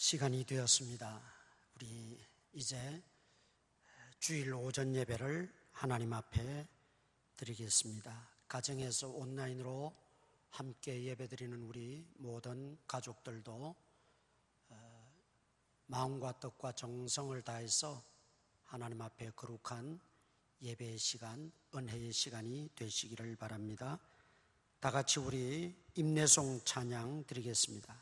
시간이 되었습니다. 우리 이제 주일 오전 예배를 하나님 앞에 드리겠습니다. 가정에서 온라인으로 함께 예배드리는 우리 모든 가족들도 마음과 뜻과 정성을 다해서 하나님 앞에 거룩한 예배의 시간, 은혜의 시간이 되시기를 바랍니다. 다 같이 우리 임내송 찬양 드리겠습니다.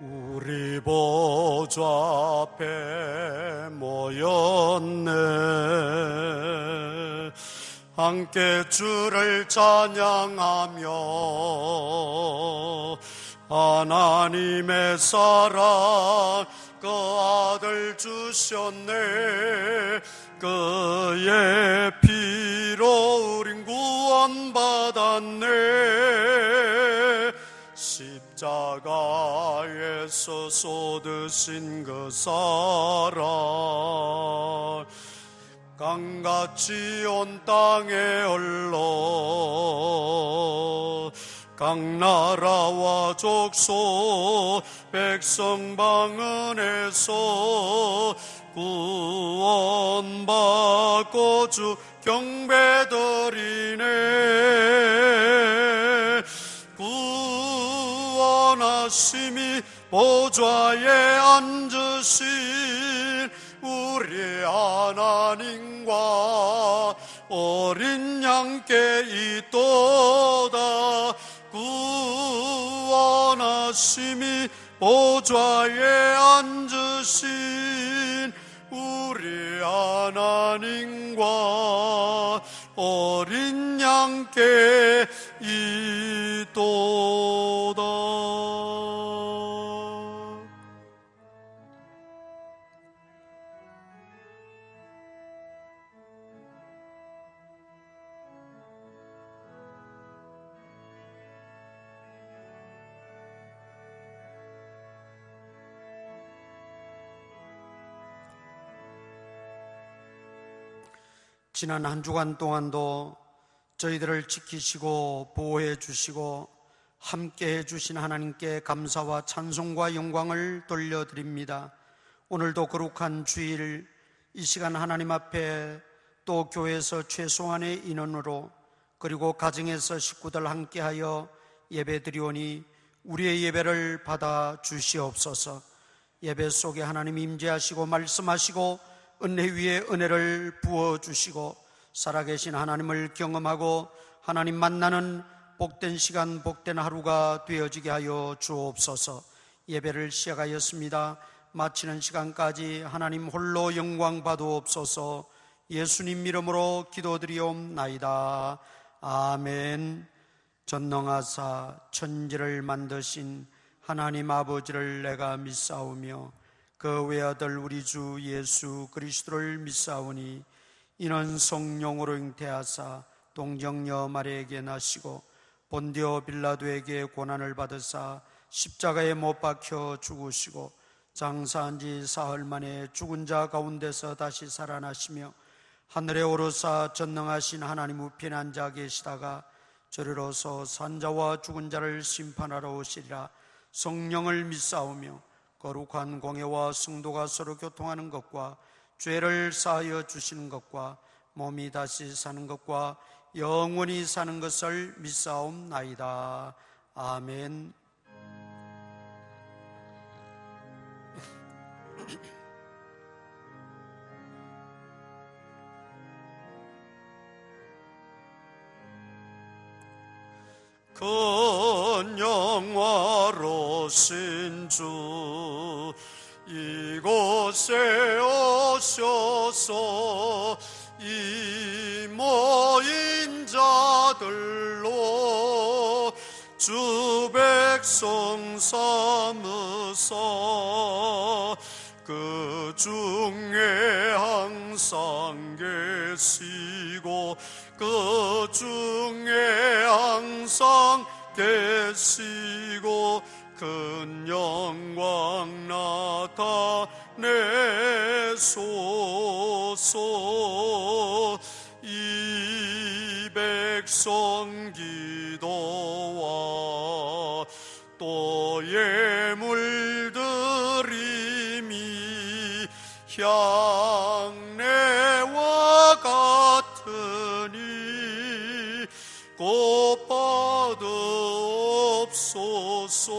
우리 보좌 앞에 모였네. 함께 주를 찬양하며 하나님의 사랑 그 아들 주셨네. 그의 피로 우린 구원받았네. 십자가에서 쏟으신 그 사랑 강같이 온 땅에 흘러 각 나라와 족속 백성 방언에서 구원받고 주 경배드리네. 구원하심이 보좌에 앉으신 우리 하나님과 어린 양께 있도다. 구원하심이 보좌에 앉으신 우리 하나님과 어린 양께 있도다. 지난 한 주간 동안도 저희들을 지키시고 보호해 주시고 함께 해 주신 하나님께 감사와 찬송과 영광을 돌려드립니다. 오늘도 거룩한 주일 이 시간 하나님 앞에 또 교회에서 최소한의 인원으로 그리고 가정에서 식구들 함께하여 예배드리오니 우리의 예배를 받아 주시옵소서. 예배 속에 하나님 임재하시고 말씀하시고 은혜 위에 은혜를 부어주시고 살아계신 하나님을 경험하고 하나님 만나는 복된 시간, 복된 하루가 되어지게 하여 주옵소서. 예배를 시작하였습니다. 마치는 시간까지 하나님 홀로 영광 받으옵소서. 예수님 이름으로 기도드리옵나이다. 아멘. 전능하사 천지를 만드신 하나님 아버지를 내가 믿사오며 그 외아들 우리 주 예수 그리스도를 믿사오니 이는 성령으로 잉태하사 동정녀 마리아에게 나시고 본디오 빌라도에게 고난을 받으사 십자가에 못 박혀 죽으시고 장사한 지 사흘 만에 죽은 자 가운데서 다시 살아나시며 하늘에 오르사 전능하신 하나님 우편에 앉아 계시다가 저리로서 산자와 죽은 자를 심판하러 오시리라. 성령을 믿사오며 거룩한 공예와 성도가 서로 교통하는 것과 죄를 사하여 주시는 것과 몸이 다시 사는 것과 영원히 사는 것을 믿사옵나이다. 아멘. 큰 영화로신 주 이곳에 오셔서 이 모인 자들로 주 백성 삼으사 그 중에 항상 계시고 그 중에 항상 계시고 큰 영광 나타내소서. 이 백성 기도와 또 예물드림이 향내와 같으니 곧 받으옵소서.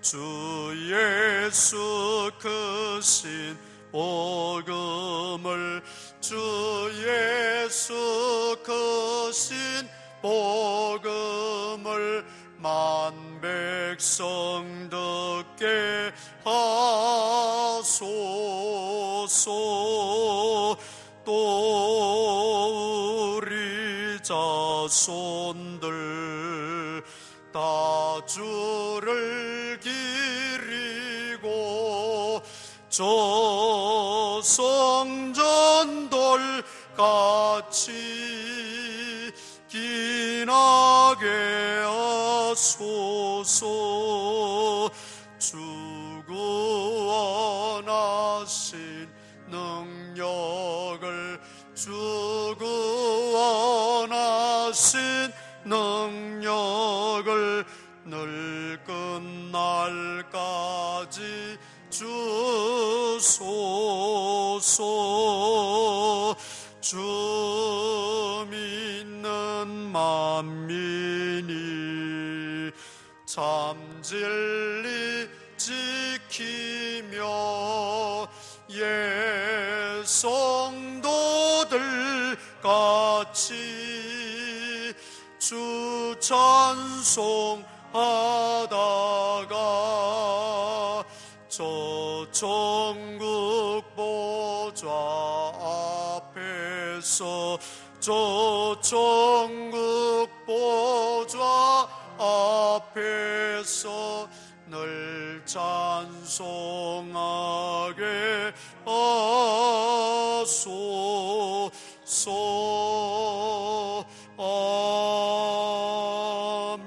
주 예수 크신 복음을, 주 예수 크신 복음을 만 백성 듣게 하소서. 또 우리 자손들 다 주를 기리고 저 성전돌 같이 기나게 하소서. 주 구원하신 능력을, 주 구원하신 능력을 늘 끝날까지 주소서. 주 믿는 만민이 참 진리 지키며 예성도들 같이 주 찬송하다가 저 천국 보좌 앞에서, 저 천국 보좌 앞에서 늘 찬송하게 하소서. 아멘.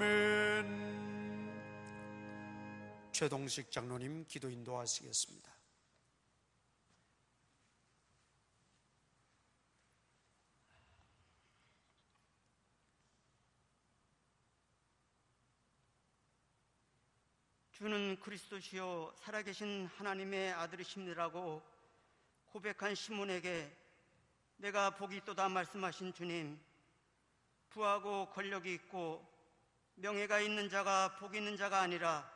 최동식 장로님 기도 인도하시겠습니다. 주는 그리스도시요 살아계신 하나님의 아들이십니다라고 고백한 시몬에게 내가 복이 있도다 말씀하신 주님, 부하고 권력이 있고 명예가 있는 자가 복 있는 자가 아니라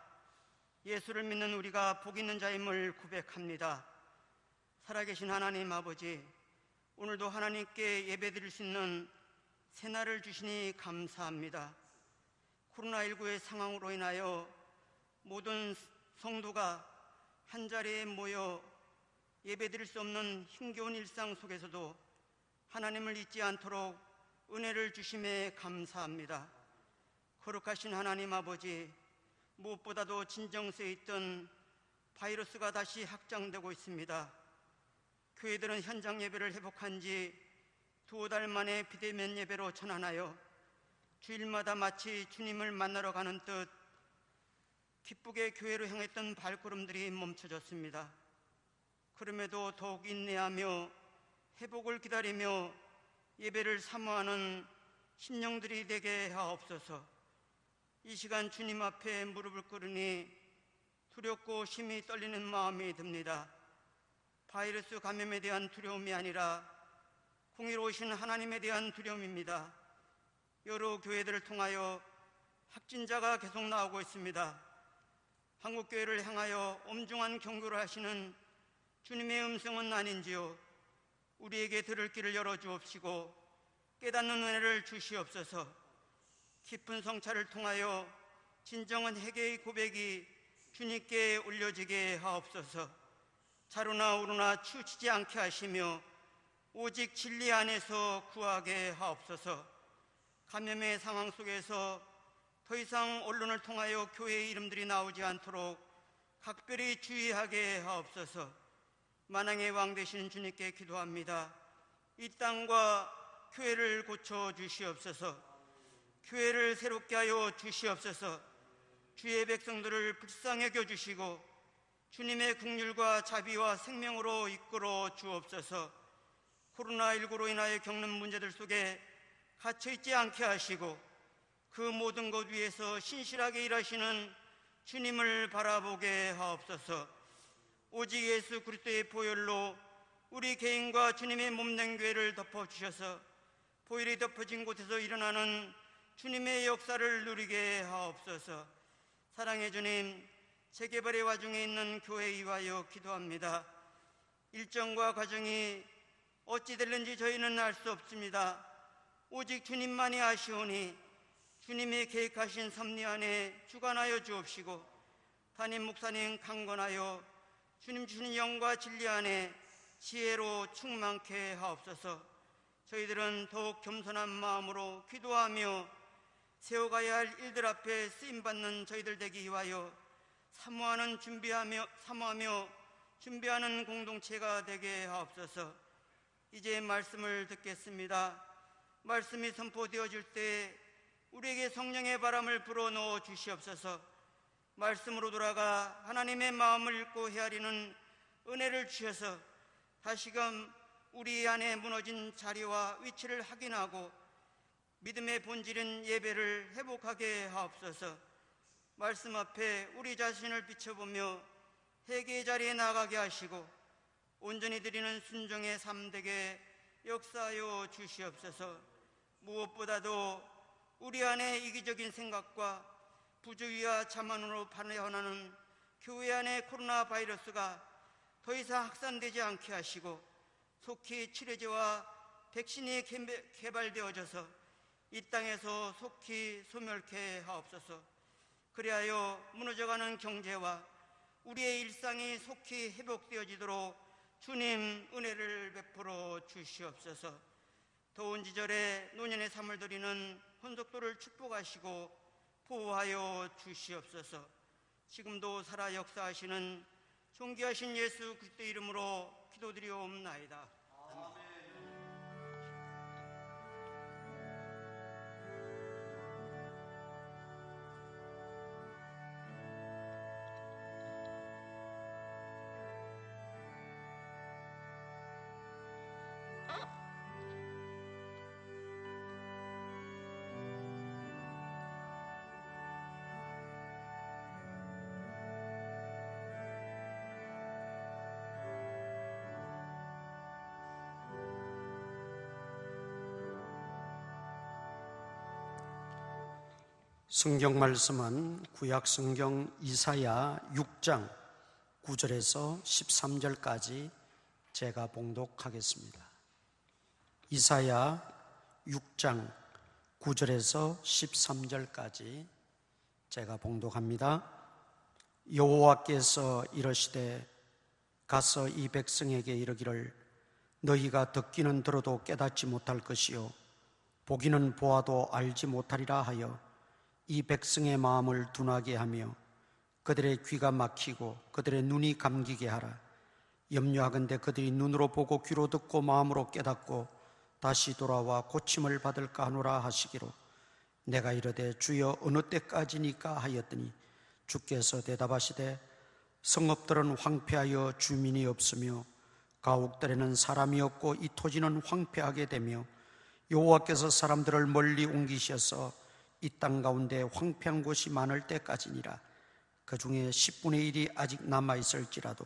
예수를 믿는 우리가 복 있는 자임을 고백합니다. 살아계신 하나님 아버지, 오늘도 하나님께 예배드릴 수 있는 새날을 주시니 감사합니다. 코로나19의 상황으로 인하여 모든 성도가 한자리에 모여 예배드릴 수 없는 힘겨운 일상 속에서도 하나님을 잊지 않도록 은혜를 주심에 감사합니다. 거룩하신 하나님 아버지, 무엇보다도 진정세에 있던 바이러스가 다시 확장되고 있습니다. 교회들은 현장 예배를 회복한 지 2달 만에 비대면 예배로 전환하여 주일마다 마치 주님을 만나러 가는 듯 기쁘게 교회로 향했던 발걸음들이 멈춰졌습니다. 그럼에도 더욱 인내하며 회복을 기다리며 예배를 사모하는 심령들이 되게 하옵소서. 이 시간 주님 앞에 무릎을 꿇으니 두렵고 심히 떨리는 마음이 듭니다. 바이러스 감염에 대한 두려움이 아니라 공의로우신 하나님에 대한 두려움입니다. 여러 교회들을 통하여 확진자가 계속 나오고 있습니다. 한국교회를 향하여 엄중한 경고를 하시는 주님의 음성은 아닌지요. 우리에게 들을 길을 열어주옵시고 깨닫는 은혜를 주시옵소서. 깊은 성찰을 통하여 진정한 회개의 고백이 주님께 올려지게 하옵소서. 자루나 우루나 치우치지 않게 하시며 오직 진리 안에서 구하게 하옵소서. 감염의 상황 속에서 더 이상 언론을 통하여 교회의 이름들이 나오지 않도록 각별히 주의하게 하옵소서. 만왕의 왕 되신 주님께 기도합니다. 이 땅과 교회를 고쳐 주시옵소서. 교회를 새롭게 하여 주시옵소서. 주의 백성들을 불쌍히 여겨주시고 주님의 긍휼과 자비와 생명으로 이끌어 주옵소서. 코로나19로 인하여 겪는 문제들 속에 갇혀있지 않게 하시고 그 모든 것 위에서 신실하게 일하시는 주님을 바라보게 하옵소서. 오직 예수 그리스도의 보혈로 우리 개인과 주님의 몸된 교회를 덮어주셔서 보혈이 덮어진 곳에서 일어나는 주님의 역사를 누리게 하옵소서. 사랑의 주님, 재개발의 와중에 있는 교회에 위하여 기도합니다. 일정과 과정이 어찌 될는지 저희는 알 수 없습니다. 오직 주님만이 아시오니 주님이 계획하신 섭리 안에 주관하여 주옵시고 담임 목사님 강건하여 주님 주신 영과 진리 안에 지혜로 충만케 하옵소서. 저희들은 더욱 겸손한 마음으로 기도하며 세워가야 할 일들 앞에 쓰임받는 저희들 되기 위하여 사모하며 준비하는 공동체가 되게 하옵소서. 이제 말씀을 듣겠습니다. 말씀이 선포되어질 때 우리에게 성령의 바람을 불어넣어 주시옵소서. 말씀으로 돌아가 하나님의 마음을 읽고 헤아리는 은혜를 주셔서 다시금 우리 안에 무너진 자리와 위치를 확인하고 믿음의 본질인 예배를 회복하게 하옵소서. 말씀 앞에 우리 자신을 비춰보며 회개의 자리에 나가게 하시고 온전히 드리는 순종의 삶 되게 역사하여 주시옵소서. 무엇보다도 우리 안에 이기적인 생각과 부주의와 자만으로 반해하는 교회 안의 코로나 바이러스가 더 이상 확산되지 않게 하시고 속히 치료제와 백신이 개발되어져서 이 땅에서 속히 소멸케 하옵소서. 그리하여 무너져가는 경제와 우리의 일상이 속히 회복되어지도록 주님 은혜를 베풀어 주시옵소서. 더운 지절에 노년의 삶을 드리는 혼속도를 축복하시고 보호하여 주시옵소서. 지금도 살아 역사하시는 존귀하신 예수 그리스도 이름으로 기도드리옵나이다. 성경 말씀은 구약 성경 이사야 6장 9절에서 13절까지 제가 봉독하겠습니다. 이사야 6장 9절에서 13절까지 제가 봉독합니다. 여호와께서 이르시되 가서 이 백성에게 이르기를 너희가 듣기는 들어도 깨닫지 못할 것이요 보기는 보아도 알지 못하리라 하여 이 백성의 마음을 둔하게 하며 그들의 귀가 막히고 그들의 눈이 감기게 하라. 염려하건대 그들이 눈으로 보고 귀로 듣고 마음으로 깨닫고 다시 돌아와 고침을 받을까 하노라 하시기로 내가 이르되 주여 어느 때까지니까 하였더니 주께서 대답하시되 성읍들은 황폐하여 주민이 없으며 가옥들에는 사람이 없고 이 토지는 황폐하게 되며 여호와께서 사람들을 멀리 옮기셔서 이 땅 가운데 황폐한 곳이 많을 때까지니라. 그 중에 10분의 1이 아직 남아있을지라도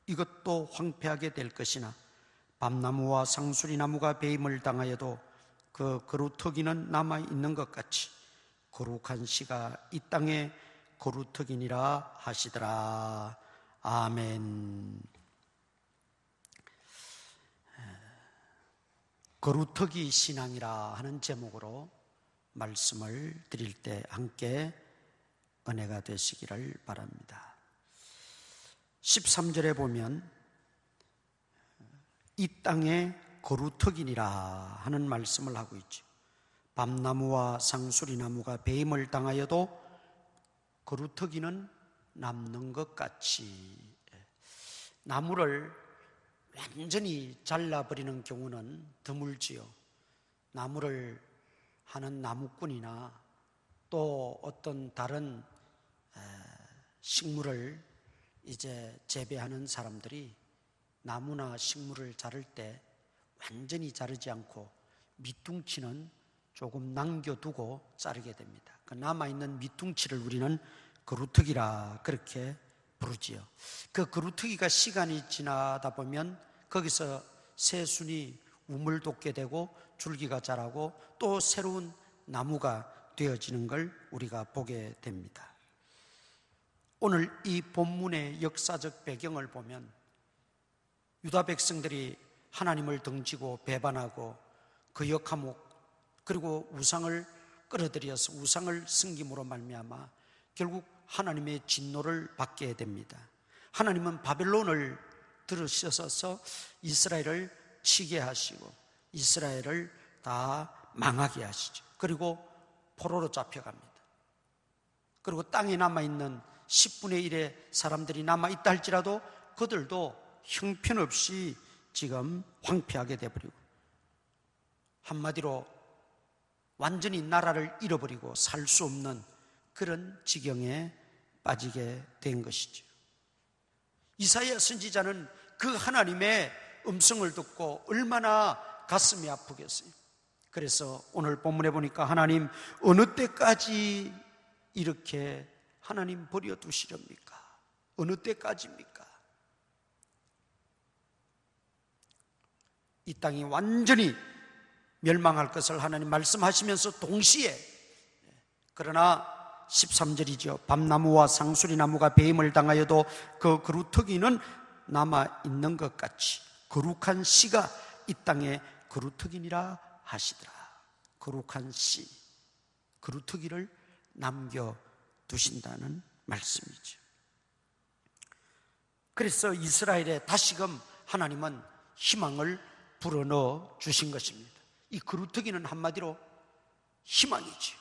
이것도 황폐하게 될 것이나 밤나무와 상수리나무가 배임을 당하여도 그 그루터기는 남아있는 것 같이 거룩한 씨가 이 땅에 거루터기니라 하시더라. 아멘. 거루터기 신앙이라 하는 제목으로 말씀을 드릴 때 함께 은혜가 되시기를 바랍니다. 13절에 보면 이 땅에 거루터기니라 하는 말씀을 하고 있죠. 밤나무와 상수리나무가 배임을 당하여도 거루터기는 남는 것 같이 나무를 완전히 잘라버리는 경우는 드물지요. 나무를 하는 나무꾼이나 또 어떤 다른 식물을 이제 재배하는 사람들이 나무나 식물을 자를 때 완전히 자르지 않고 밑둥치는 조금 남겨두고 자르게 됩니다. 그 남아있는 밑둥치를 우리는 그루터기라 그렇게 부르지요. 그 그루터기가 시간이 지나다 보면 거기서 새순이 우물 돋게 되고 줄기가 자라고 또 새로운 나무가 되어지는 걸 우리가 보게 됩니다. 오늘 이 본문의 역사적 배경을 보면 유다 백성들이 하나님을 등지고 배반하고 그 역하목 그리고 우상을 끌어들여서 우상을 섬김으로 말미암아 결국 하나님의 진노를 받게 됩니다. 하나님은 바벨론을 들으셔서 이스라엘을 치게 하시고 이스라엘을 다 망하게 하시죠. 그리고 포로로 잡혀갑니다. 그리고 땅에 남아있는 10분의 1의 사람들이 남아있다 할지라도 그들도 형편없이 지금 황폐하게 되어버리고 한마디로 완전히 나라를 잃어버리고 살 수 없는 그런 지경에 빠지게 된 것이죠. 이사야 선지자는 그 하나님의 음성을 듣고 얼마나 가슴이 아프겠어요. 그래서 오늘 본문에 보니까 하나님 어느 때까지 이렇게 하나님 버려두시렵니까? 어느 때까지입니까? 이 땅이 완전히 멸망할 것을 하나님 말씀하시면서 동시에 그러나 13절이죠. 밤나무와 상수리나무가 배임을 당하여도 그 그루터기는 남아있는 것 같이 거룩한 씨가 이 땅에 그루터기니라 하시더라. 거룩한 씨, 그루터기를 남겨두신다는 말씀이죠. 그래서 이스라엘에 다시금 하나님은 희망을 불어넣어 주신 것입니다. 이 그루터기는 한마디로 희망이죠.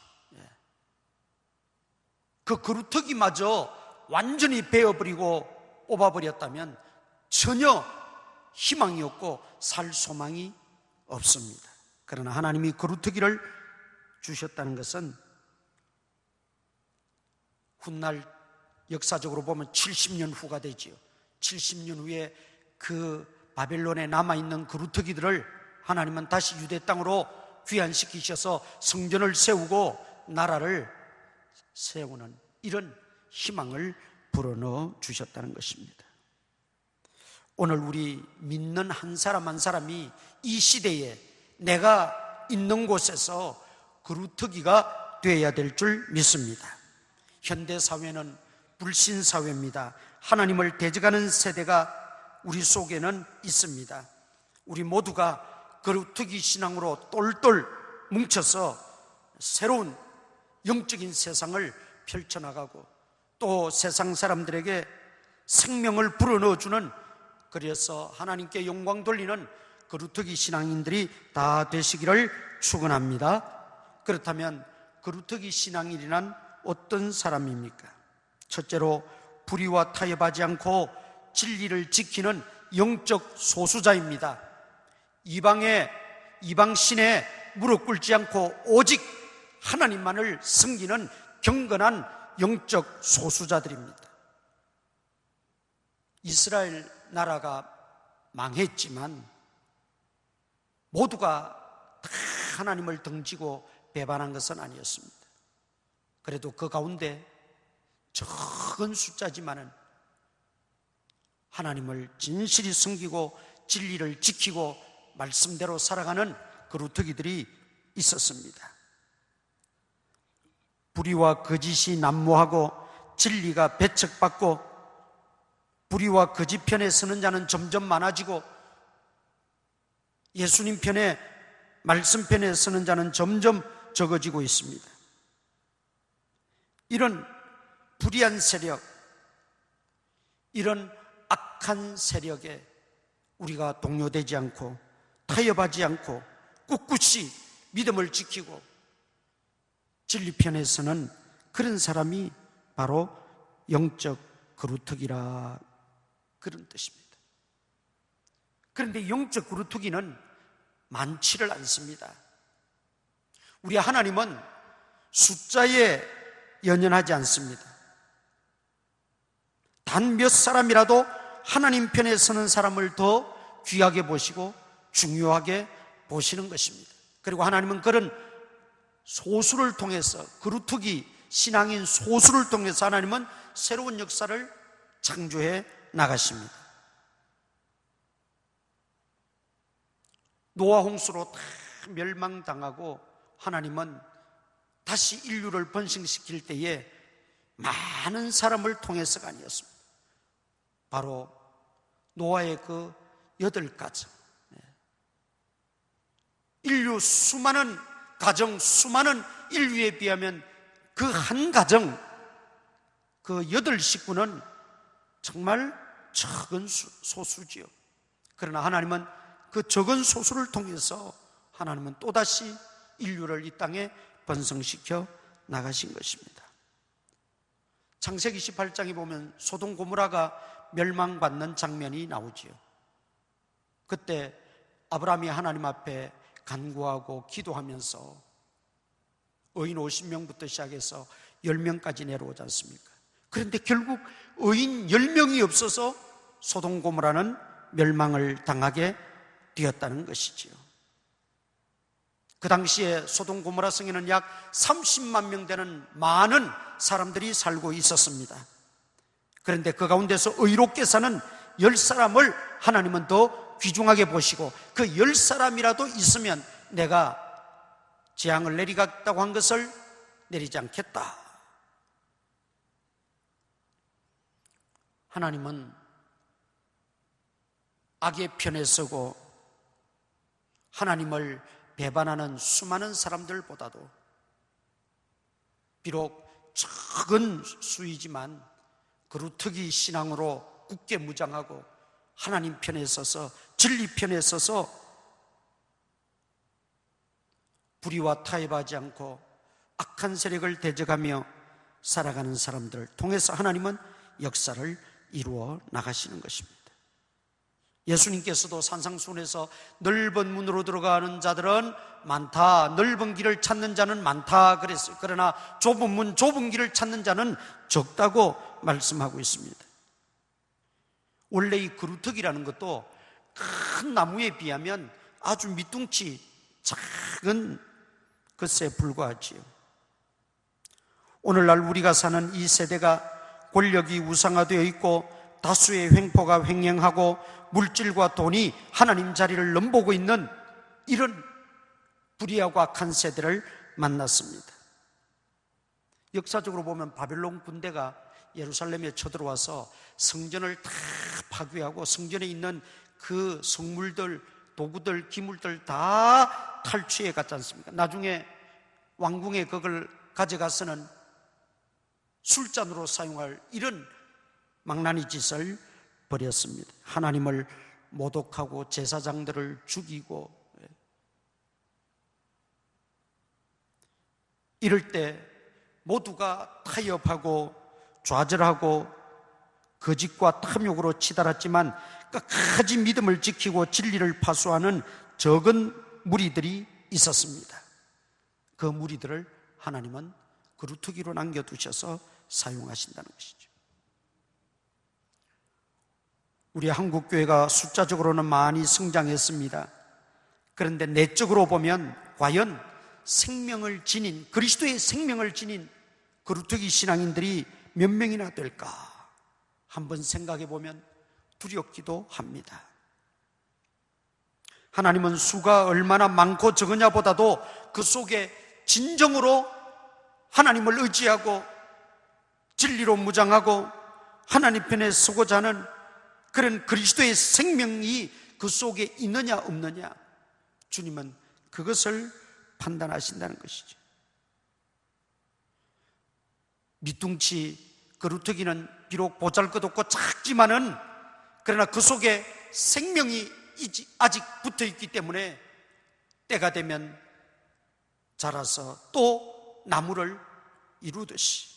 그 그루터기마저 완전히 베어버리고 뽑아버렸다면 전혀 희망이 없고 살 소망이 없습니다. 그러나 하나님이 그루터기를 주셨다는 것은 훗날 역사적으로 보면 70년 후가 되지요. 70년 후에 그 바벨론에 남아있는 그루터기들을 하나님은 다시 유대 땅으로 귀환시키셔서 성전을 세우고 나라를 세우는 이런 희망을 불어넣어 주셨다는 것입니다. 오늘 우리 믿는 한 사람 한 사람이 이 시대에 내가 있는 곳에서 그루터기가 되어야 될 줄 믿습니다. 현대사회는 불신사회입니다. 하나님을 대적하는 세대가 우리 속에는 있습니다. 우리 모두가 그루터기 신앙으로 똘똘 뭉쳐서 새로운 영적인 세상을 펼쳐나가고 또 세상 사람들에게 생명을 불어넣어주는, 그래서 하나님께 영광 돌리는 그루터기 신앙인들이 다 되시기를 축원합니다. 그렇다면 그루터기 신앙인이란 어떤 사람입니까? 첫째로 불의와 타협하지 않고 진리를 지키는 영적 소수자입니다. 이방신에 무릎 꿇지 않고 오직 하나님만을 섬기는 경건한 영적 소수자들입니다. 이스라엘 나라가 망했지만 모두가 다 하나님을 등지고 배반한 것은 아니었습니다. 그래도 그 가운데 적은 숫자지만은 하나님을 진실히 섬기고 진리를 지키고 말씀대로 살아가는 그루터기들이 있었습니다. 불의와 거짓이 난무하고 진리가 배척받고 불의와 거짓 편에 서는 자는 점점 많아지고 예수님 편에, 말씀 편에 서는 자는 점점 적어지고 있습니다. 이런 불의한 세력, 이런 악한 세력에 우리가 동요되지 않고 타협하지 않고 꿋꿋이 믿음을 지키고 진리 편에 서는 그런 사람이 바로 영적 그루터기라, 그런 뜻입니다. 그런데 영적 그루터기는 많지를 않습니다. 우리 하나님은 숫자에 연연하지 않습니다. 단 몇 사람이라도 하나님 편에 서는 사람을 더 귀하게 보시고 중요하게 보시는 것입니다. 그리고 하나님은 그런 소수를 통해서, 그루터기 신앙인 소수를 통해서 하나님은 새로운 역사를 창조해 나가십니다. 노아 홍수로 다 멸망당하고 하나님은 다시 인류를 번식시킬 때에 많은 사람을 통해서가 아니었습니다. 바로 노아의 그 8가정, 인류 수많은 가정, 수많은 인류에 비하면 그 한 가정, 그 8식구는 정말 적은 소수지요. 그러나 하나님은 그 적은 소수를 통해서 하나님은 또다시 인류를 이 땅에 번성시켜 나가신 것입니다. 창세기 18장에 보면 소돔 고모라가 멸망받는 장면이 나오지요. 그때 아브라함이 하나님 앞에 간구하고 기도하면서 의인 50명부터 시작해서 10명까지 내려오지 않습니까? 그런데 결국 의인 10명이 없어서 소돔 고모라는 멸망을 당하게 되었다는 것이지요. 그 당시에 소돔 고모라 성에는 약 30만 명 되는 많은 사람들이 살고 있었습니다. 그런데 그 가운데서 의롭게 사는 10사람을 하나님은 더 귀중하게 보시고 그 10사람이라도 있으면 내가 재앙을 내리겠다고 한 것을 내리지 않겠다. 하나님은 악의 편에 서고 하나님을 배반하는 수많은 사람들보다도 비록 적은 수이지만 그루터기 신앙으로 굳게 무장하고 하나님 편에 서서 진리 편에 서서 불의와 타협하지 않고 악한 세력을 대적하며 살아가는 사람들을 통해서 하나님은 역사를 이루어 나가시는 것입니다. 예수님께서도 산상수훈에서 넓은 문으로 들어가는 자들은 많다, 넓은 길을 찾는 자는 많다 그랬어요. 그러나 좁은 문, 좁은 길을 찾는 자는 적다고 말씀하고 있습니다. 원래 이 그루터기라는 것도 큰 나무에 비하면 아주 밑둥치 작은 것에 불과하지요. 오늘날 우리가 사는 이 세대가 권력이 우상화되어 있고 다수의 횡포가 횡행하고 물질과 돈이 하나님 자리를 넘보고 있는 이런 불의하고 악한 세대를 만났습니다. 역사적으로 보면 바벨론 군대가 예루살렘에 쳐들어와서 성전을 다 파괴하고 성전에 있는 그 성물들, 도구들, 기물들 다 탈취해 갔지 않습니까? 나중에 왕궁에 그걸 가져가서는 술잔으로 사용할 이런 망나니 짓을 벌였습니다. 하나님을 모독하고 제사장들을 죽이고, 이럴 때 모두가 타협하고 좌절하고 거짓과 탐욕으로 치달았지만 끝까지 믿음을 지키고 진리를 파수하는 적은 무리들이 있었습니다. 그 무리들을 하나님은 그루터기로 남겨두셔서 사용하신다는 것이죠. 우리 한국교회가 숫자적으로는 많이 성장했습니다. 그런데 내적으로 보면 과연 생명을 지닌, 그리스도의 생명을 지닌 그루터기 신앙인들이 몇 명이나 될까? 한번 생각해 보면 두렵기도 합니다. 하나님은 수가 얼마나 많고 적으냐 보다도 그 속에 진정으로 하나님을 의지하고 진리로 무장하고 하나님 편에 서고자 하는 그런 그리스도의 생명이 그 속에 있느냐 없느냐, 주님은 그것을 판단하신다는 것이죠. 밑둥치 그루터기는 비록 보잘것없고 작지만은 그러나 그 속에 생명이 아직 붙어있기 때문에 때가 되면 자라서 또 나무를 이루듯이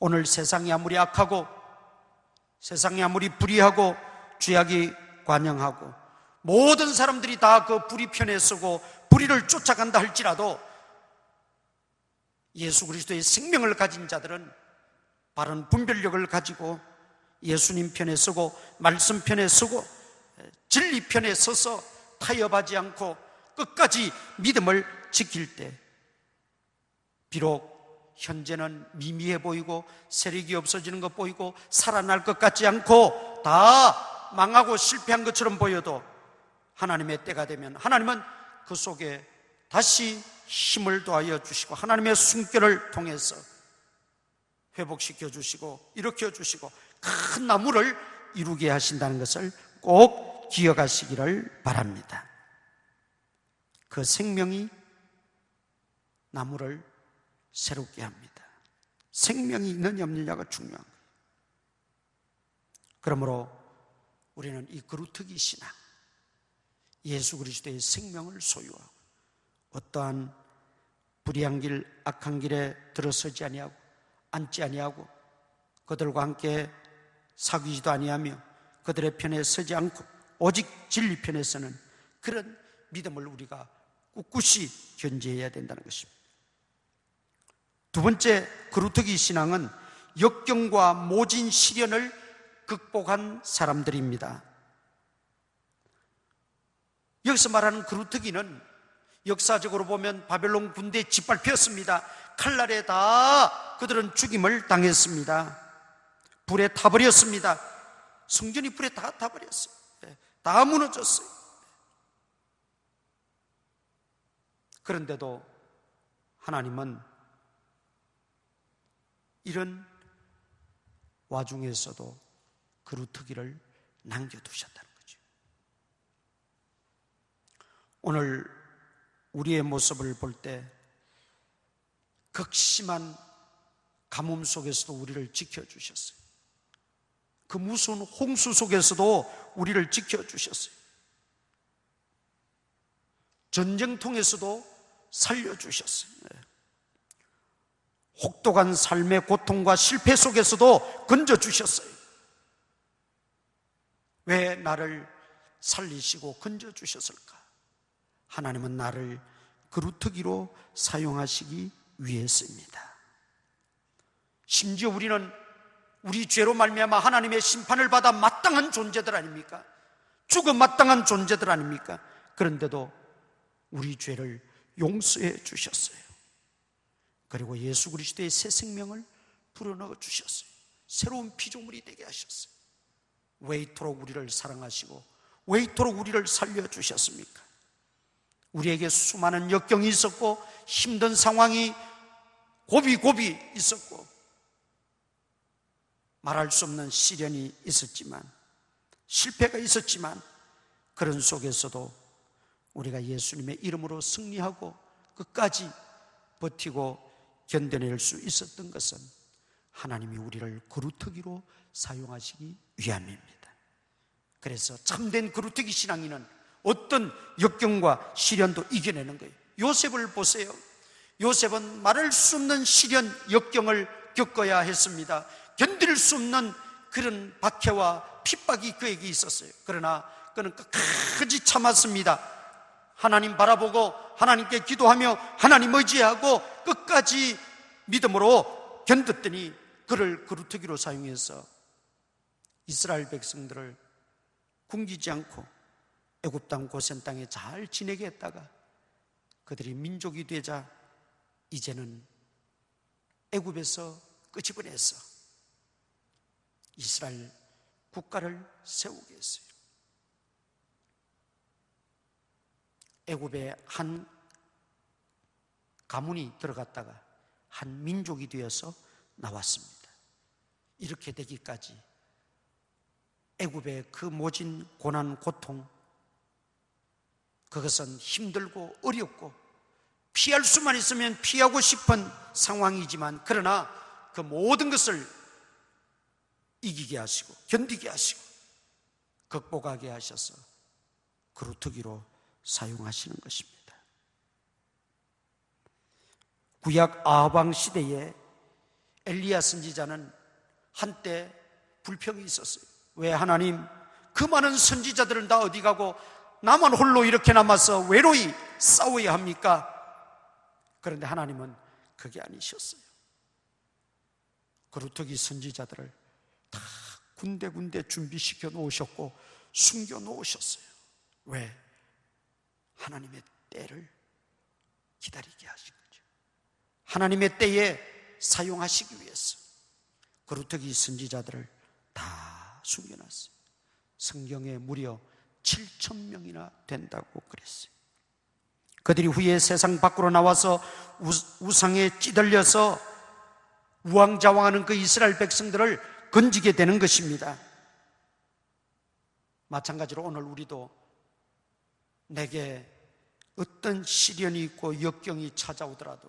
오늘 세상이 아무리 악하고 세상이 아무리 불의하고 죄악이 관영하고 모든 사람들이 다 그 불의 편에 서고 불의를 쫓아간다 할지라도 예수 그리스도의 생명을 가진 자들은 바른 분별력을 가지고 예수님 편에 서고 말씀 편에 서고 진리 편에 서서 타협하지 않고 끝까지 믿음을 지킬 때 비록 현재는 미미해 보이고 세력이 없어지는 것 보이고 살아날 것 같지 않고 다 망하고 실패한 것처럼 보여도 하나님의 때가 되면 하나님은 그 속에 다시 힘을 더하여 주시고 하나님의 숨결을 통해서 회복시켜 주시고 일으켜 주시고 큰 나무를 이루게 하신다는 것을 꼭 기억하시기를 바랍니다. 그 생명이 나무를 새롭게 합니다. 생명이 있느냐 없느냐가 중요한 거예요. 그러므로 우리는 이 그루터기 신앙, 예수 그리스도의 생명을 소유하고 어떠한 불의한 길, 악한 길에 들어서지 아니하고 앉지 아니하고 그들과 함께 사귀지도 아니하며 그들의 편에 서지 않고 오직 진리 편에 서는 그런 믿음을 우리가 꿋꿋이 견지해야 된다는 것입니다. 두 번째 그루터기 신앙은 역경과 모진 시련을 극복한 사람들입니다. 여기서 말하는 그루터기는 역사적으로 보면 바벨론 군대에 짓밟혔습니다. 칼날에 다 그들은 죽임을 당했습니다. 불에 타버렸습니다. 성전이 불에 다 타버렸어요. 다 무너졌어요. 그런데도 하나님은 이런 와중에서도 그루터기를 남겨두셨다는 거죠. 오늘 우리의 모습을 볼 때 극심한 가뭄 속에서도 우리를 지켜주셨어요. 그 무서운 홍수 속에서도 우리를 지켜주셨어요. 전쟁통에서도 살려주셨어요. 혹독한 삶의 고통과 실패 속에서도 건져주셨어요. 왜 나를 살리시고 건져주셨을까? 하나님은 나를 그루터기로 사용하시기 위해서입니다. 심지어 우리는 우리 죄로 말미암아 하나님의 심판을 받아 마땅한 존재들 아닙니까? 죽어 마땅한 존재들 아닙니까? 그런데도 우리 죄를 용서해 주셨어요. 그리고 예수 그리스도의 새 생명을 불어넣어 주셨어요. 새로운 피조물이 되게 하셨어요. 왜 이토록 우리를 사랑하시고 왜 이토록 우리를 살려주셨습니까? 우리에게 수많은 역경이 있었고 힘든 상황이 고비고비 있었고 말할 수 없는 시련이 있었지만 실패가 있었지만 그런 속에서도 우리가 예수님의 이름으로 승리하고 끝까지 버티고 견뎌낼 수 있었던 것은 하나님이 우리를 그루터기로 사용하시기 위함입니다. 그래서 참된 그루터기 신앙인은 어떤 역경과 시련도 이겨내는 거예요. 요셉을 보세요. 요셉은 말할 수 없는 시련, 역경을 겪어야 했습니다. 견딜 수 없는 그런 박해와 핍박이 그에게 있었어요. 그러나 그는 끝까지 참았습니다. 하나님 바라보고 하나님께 기도하며 하나님 의지하고 끝까지 믿음으로 견뎠더니 그를 그루터기로 사용해서 이스라엘 백성들을 굶기지 않고 애굽 땅 고센 땅에 잘 지내게 했다가 그들이 민족이 되자 이제는 애굽에서 끄집어내서 이스라엘 국가를 세우게 했어요. 애굽에 한 가문이 들어갔다가 한 민족이 되어서 나왔습니다. 이렇게 되기까지 애굽의 그 모진 고난, 고통, 그것은 힘들고 어렵고 피할 수만 있으면 피하고 싶은 상황이지만 그러나 그 모든 것을 이기게 하시고 견디게 하시고 극복하게 하셔서 그루터기로 사용하시는 것입니다. 구약 아합 시대에 엘리야 선지자는 한때 불평이 있었어요. 왜 하나님 그 많은 선지자들은 다 어디 가고 나만 홀로 이렇게 남아서 외로이 싸워야 합니까? 그런데 하나님은 그게 아니셨어요. 그루터기 선지자들을 다 군데군데 준비시켜 놓으셨고 숨겨 놓으셨어요. 왜? 하나님의 때를 기다리게 하신 거죠. 하나님의 때에 사용하시기 위해서 그루터기 선지자들을 다 숨겨놨어요. 성경에 무려 7,000명이나 된다고 그랬어요. 그들이 후에 세상 밖으로 나와서 우상에 찌들려서 우왕좌왕하는 그 이스라엘 백성들을 건지게 되는 것입니다. 마찬가지로 오늘 우리도 내게 어떤 시련이 있고 역경이 찾아오더라도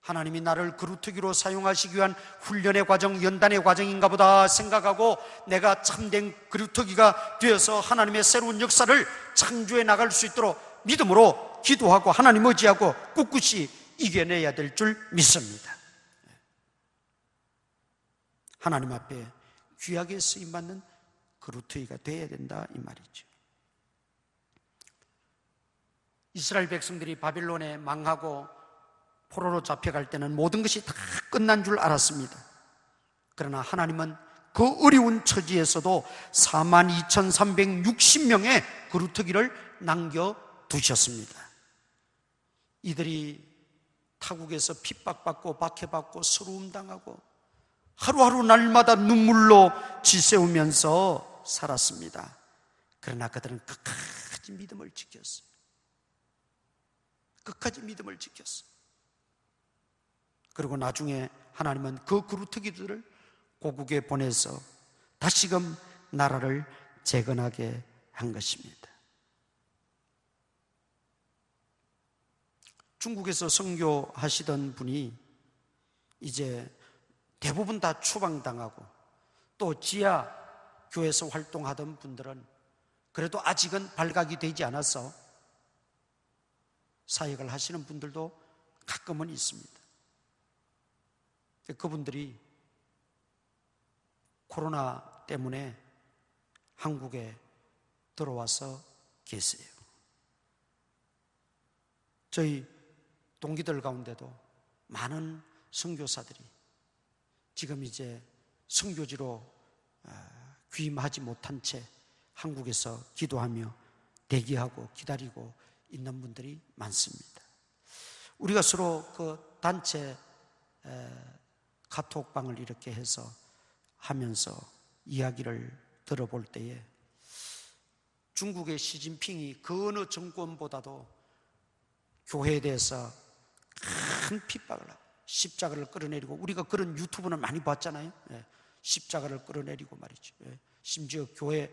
하나님이 나를 그루터기로 사용하시기 위한 훈련의 과정, 연단의 과정인가 보다 생각하고 내가 참된 그루터기가 되어서 하나님의 새로운 역사를 창조해 나갈 수 있도록 믿음으로 기도하고 하나님 의지하고 꿋꿋이 이겨내야 될 줄 믿습니다. 하나님 앞에 귀하게 쓰임받는 그루터기가 되어야 된다 이 말이죠. 이스라엘 백성들이 바빌론에 망하고 포로로 잡혀갈 때는 모든 것이 다 끝난 줄 알았습니다. 그러나 하나님은 그 어려운 처지에서도 42,360명의 그루터기를 남겨두셨습니다. 이들이 타국에서 핍박받고 박해받고 서러움당하고 하루하루 날마다 눈물로 지새우면서 살았습니다. 그러나 그들은 끝까지 믿음을 지켰어요. 끝까지 믿음을 지켰어요. 그리고 나중에 하나님은 그 그루터기들을 고국에 보내서 다시금 나라를 재건하게 한 것입니다. 중국에서 선교하시던 분이 이제 대부분 다 추방당하고 또 지하 교회에서 활동하던 분들은 그래도 아직은 발각이 되지 않아서 사역을 하시는 분들도 가끔은 있습니다. 그분들이 코로나 때문에 한국에 들어와서 계세요. 저희 동기들 가운데도 많은 선교사들이 지금 이제 선교지로 귀임하지 못한 채 한국에서 기도하며 대기하고 기다리고 있는 분들이 많습니다. 우리가 서로 그 단체 카톡방을 이렇게 해서 하면서 이야기를 들어볼 때에 중국의 시진핑이 그 어느 정권보다도 교회에 대해서 큰 핍박을 하고 십자가를 끌어내리고, 우리가 그런 유튜브는 많이 봤잖아요. 십자가를 끌어내리고 말이죠. 심지어 교회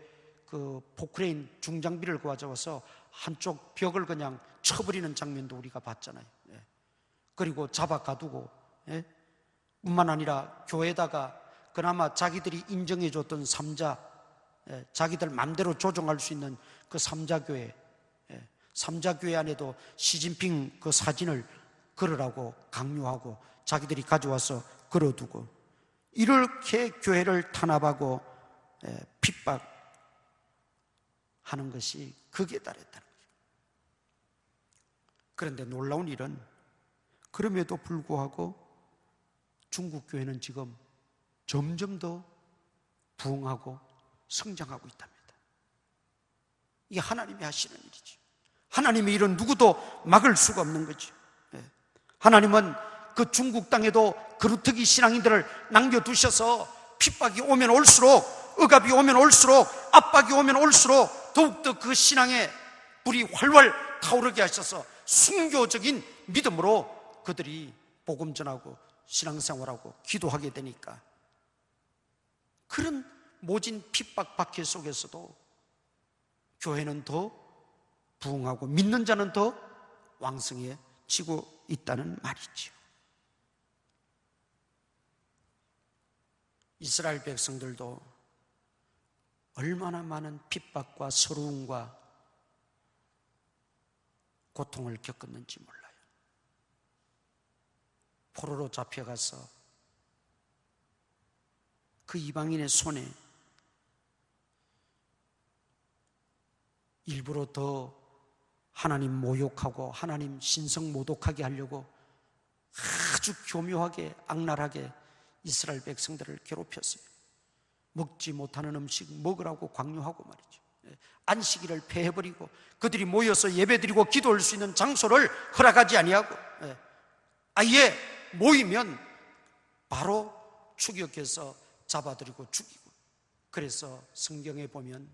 그 포크레인 중장비를 가져와서 한쪽 벽을 그냥 쳐버리는 장면도 우리가 봤잖아요. 그리고 잡아 가두고, 뿐만 아니라 교회에다가 그나마 자기들이 인정해줬던 삼자, 자기들 맘대로 조정할 수 있는 그 삼자교회, 삼자교회 안에도 시진핑 그 사진을 걸으라고 강요하고 자기들이 가져와서 걸어두고, 이렇게 교회를 탄압하고 핍박하는 것이 극에 달했다는 거죠. 그런데 놀라운 일은 그럼에도 불구하고 중국 교회는 지금 점점 더 부흥하고 성장하고 있답니다. 이게 하나님이 하시는 일이죠. 하나님의 일은 누구도 막을 수가 없는 거죠. 하나님은 그 중국 땅에도 그루터기 신앙인들을 남겨두셔서 핍박이 오면 올수록, 억압이 오면 올수록, 압박이 오면 올수록 더욱더 그 신앙의 불이 활활 타오르게 하셔서 순교적인 믿음으로 그들이 복음 전하고 신앙생활하고 기도하게 되니까, 그런 모진 핍박 박해 속에서도 교회는 더 부흥하고 믿는 자는 더 왕성해지고 있다는 말이죠. 이스라엘 백성들도 얼마나 많은 핍박과 서러움과 고통을 겪었는지 몰라요. 포로로 잡혀가서 그 이방인의 손에 일부러 더 하나님 모욕하고 하나님 신성 모독하게 하려고 아주 교묘하게 악랄하게 이스라엘 백성들을 괴롭혔어요. 먹지 못하는 음식 먹으라고 강요하고 말이죠. 안식일을 폐해버리고 그들이 모여서 예배드리고 기도할 수 있는 장소를 허락하지 아니하고 아예 모이면 바로 추격해서 잡아들이고 죽이고. 그래서 성경에 보면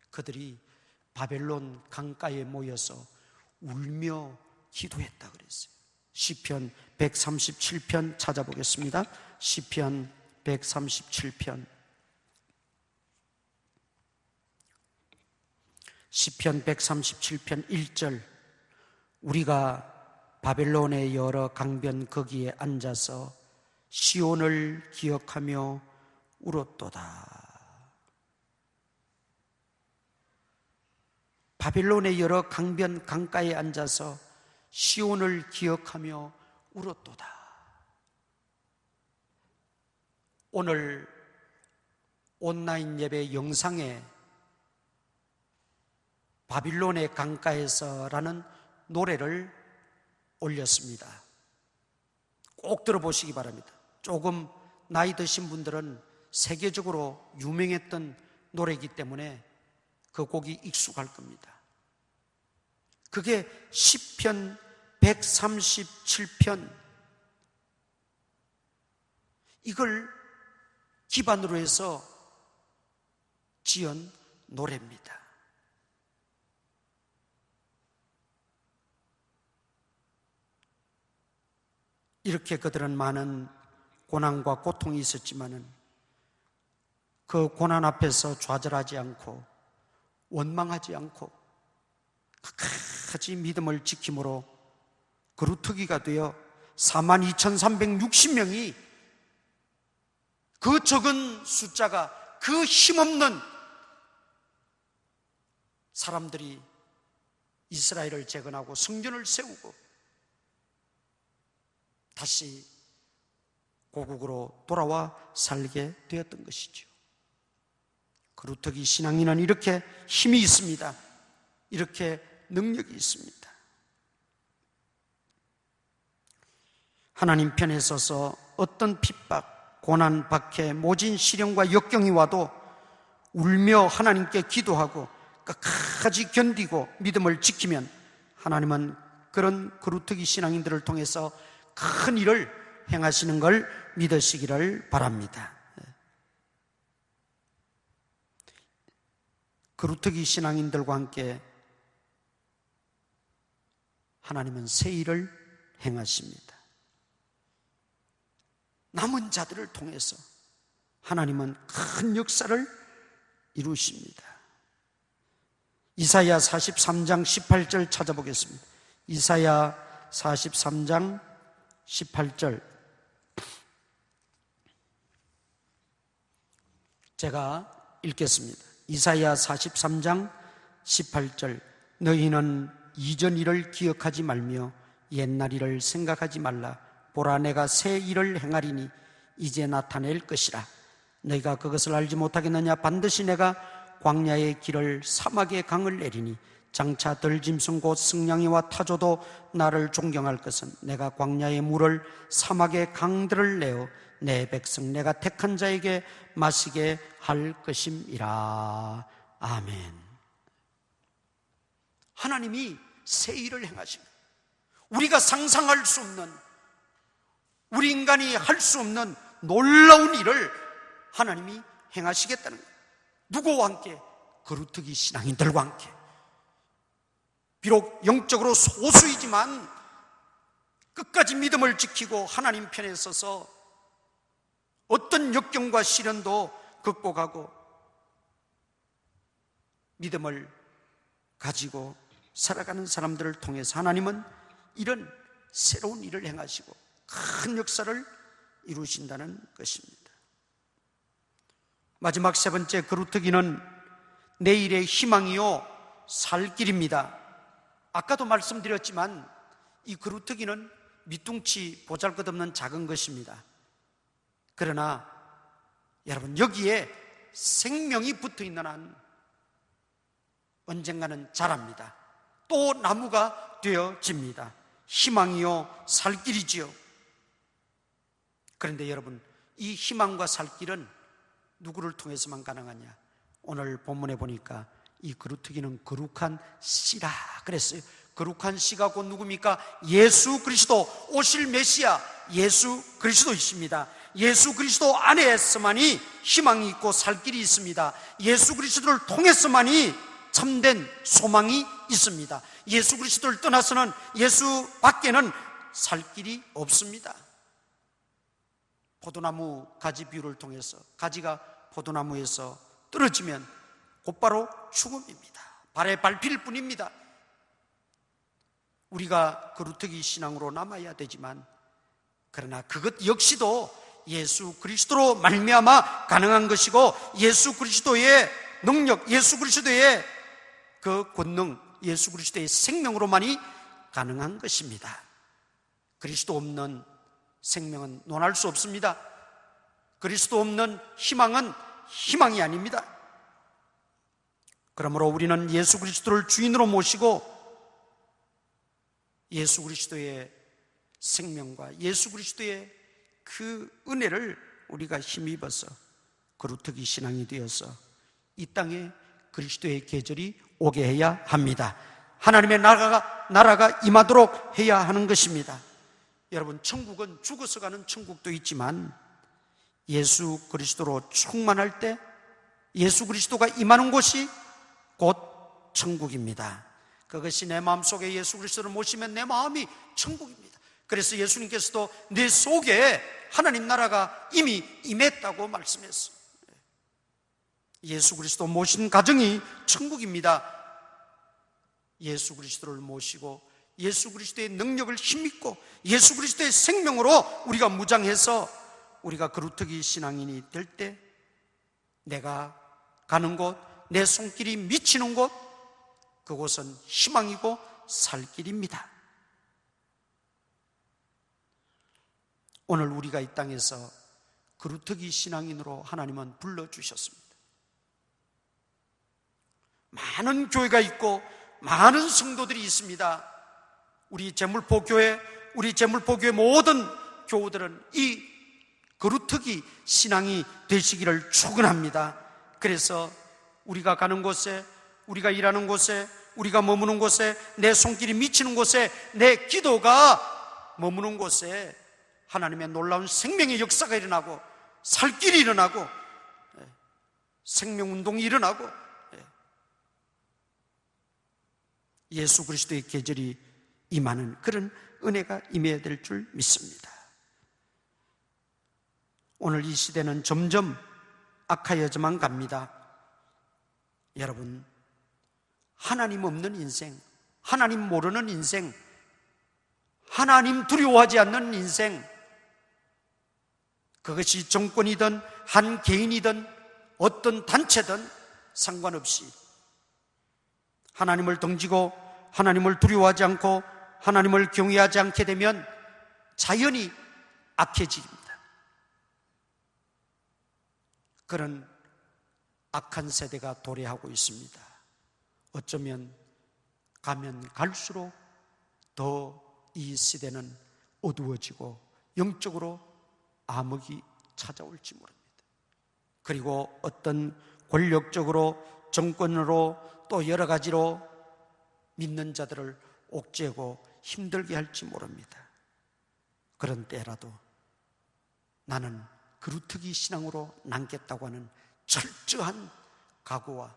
그들이 바벨론 강가에 모여서 울며 기도했다 그랬어요. 시편 137편 찾아보겠습니다. 시편 137편. 시편 137편 1절. 우리가 바벨론의 여러 강변 거기에 앉아서 시온을 기억하며 울었도다. 바벨론의 여러 강변 강가에 앉아서 시온을 기억하며 울었도다. 오늘 온라인 예배 영상에 바빌론의 강가에서라는 노래를 올렸습니다. 꼭 들어보시기 바랍니다. 조금 나이 드신 분들은 세계적으로 유명했던 노래이기 때문에 그 곡이 익숙할 겁니다. 그게 시편 137편, 이걸 기반으로 해서 지은 노래입니다. 이렇게 그들은 많은 고난과 고통이 있었지만은 그 고난 앞에서 좌절하지 않고 원망하지 않고 끝까지 믿음을 지킴으로 그루터기가 되어 42,360명이, 그 적은 숫자가, 그 힘없는 사람들이 이스라엘을 재건하고 성전을 세우고 다시 고국으로 돌아와 살게 되었던 것이죠. 그루터기 신앙인은 이렇게 힘이 있습니다. 이렇게 능력이 있습니다. 하나님 편에 서서 어떤 핍박, 고난, 박해, 모진 시련과 역경이 와도 울며 하나님께 기도하고 끝까지 견디고 믿음을 지키면 하나님은 그런 그루터기 신앙인들을 통해서 큰 일을 행하시는 걸 믿으시기를 바랍니다. 그루터기 신앙인들과 함께 하나님은 새 일을 행하십니다. 남은 자들을 통해서 하나님은 큰 역사를 이루십니다. 이사야 43장 18절 찾아보겠습니다. 이사야 43장 18절. 제가 읽겠습니다. 이사야 43장 18절. 너희는 이전 일을 기억하지 말며 옛날 일을 생각하지 말라. 보라, 내가 새 일을 행하리니 이제 나타낼 것이라. 너희가 그것을 알지 못하겠느냐? 반드시 내가 광야의 길을 사막의 강을 내리니 장차 들짐승 곧 승냥이와 타조도 나를 존경할 것은 내가 광야의 물을 사막의 강들을 내어 내 백성 내가 택한 자에게 마시게 할 것임이라. 아멘. 하나님이 새 일을 행하십니다. 우리가 상상할 수 없는, 우리 인간이 할 수 없는 놀라운 일을 하나님이 행하시겠다는 거예요. 누구와 함께? 그루터기 신앙인들과 함께. 비록 영적으로 소수이지만 끝까지 믿음을 지키고 하나님 편에 서서 어떤 역경과 시련도 극복하고 믿음을 가지고 살아가는 사람들을 통해서 하나님은 이런 새로운 일을 행하시고 큰 역사를 이루신다는 것입니다. 마지막 세 번째 그루터기는 내일의 희망이요 살 길입니다. 아까도 말씀드렸지만 이 그루터기는 밑둥치 보잘것없는 작은 것입니다. 그러나 여러분, 여기에 생명이 붙어있는 한 언젠가는 자랍니다. 또 나무가 되어집니다. 희망이요 살 길이지요. 그런데 여러분, 이 희망과 살 길은 누구를 통해서만 가능하냐? 오늘 본문에 보니까 이 그루터기는 거룩한 씨라 그랬어요. 거룩한 씨가 곧 누굽니까? 예수 그리스도, 오실 메시아 예수 그리스도이십니다. 예수 그리스도 안에서만이 희망이 있고 살 길이 있습니다. 예수 그리스도를 통해서만이 참된 소망이 있습니다. 예수 그리스도를 떠나서는, 예수 밖에는 살 길이 없습니다. 포도나무 가지 비유를 통해서 가지가 포도나무에서 떨어지면 곧바로 죽음입니다. 발에 밟힐 뿐입니다. 우리가 거루터기 신앙으로 남아야 되지만, 그러나 그것 역시도 예수 그리스도로 말미암아 가능한 것이고, 예수 그리스도의 능력, 예수 그리스도의 그 권능, 예수 그리스도의 생명으로만이 가능한 것입니다. 그리스도 없는 생명은 논할 수 없습니다. 그리스도 없는 희망은 희망이 아닙니다. 그러므로 우리는 예수 그리스도를 주인으로 모시고 예수 그리스도의 생명과 예수 그리스도의 그 은혜를 우리가 힘입어서 거루터기 신앙이 되어서 이 땅에 그리스도의 계절이 오게 해야 합니다. 하나님의 나라가 임하도록 해야 하는 것입니다. 여러분, 천국은 죽어서 가는 천국도 있지만 예수 그리스도로 충만할 때 예수 그리스도가 임하는 곳이 곧 천국입니다. 그것이 내 마음속에 예수 그리스도를 모시면 내 마음이 천국입니다. 그래서 예수님께서도 내 속에 하나님 나라가 이미 임했다고 말씀했어요. 예수 그리스도 모신 가정이 천국입니다. 예수 그리스도를 모시고 예수 그리스도의 능력을 힘입고 예수 그리스도의 생명으로 우리가 무장해서 우리가 거루터기 신앙인이 될 때 내가 가는 곳, 내 손길이 미치는 곳, 그곳은 희망이고 살 길입니다. 오늘 우리가 이 땅에서 거루터기 신앙인으로 하나님은 불러주셨습니다. 많은 교회가 있고 많은 성도들이 있습니다. 우리 제물포교회 모든 교우들은 이 거루터기 신앙이 되시기를 축원합니다. 그래서 우리가 가는 곳에, 우리가 일하는 곳에, 우리가 머무는 곳에, 내 손길이 미치는 곳에, 내 기도가 머무는 곳에 하나님의 놀라운 생명의 역사가 일어나고 살 길이 일어나고 생명운동이 일어나고 예수 그리스도의 계절이 임하는 그런 은혜가 임해야 될 줄 믿습니다. 오늘 이 시대는 점점 악하여져만 갑니다. 여러분, 하나님 없는 인생, 하나님 모르는 인생, 하나님 두려워하지 않는 인생, 그것이 정권이든 한 개인이든 어떤 단체든 상관없이 하나님을 등지고 하나님을 두려워하지 않고 하나님을 경외하지 않게 되면 자연히 악해집니다. 그런 악한 세대가 도래하고 있습니다. 어쩌면 가면 갈수록 더 이 시대는 어두워지고 영적으로 암흑이 찾아올지 모릅니다. 그리고 어떤 권력적으로, 정권으로, 또 여러 가지로 믿는 자들을 옥죄고 힘들게 할지 모릅니다. 그런 때라도 나는 거루터기 신앙으로 남겠다고 하는 철저한 각오와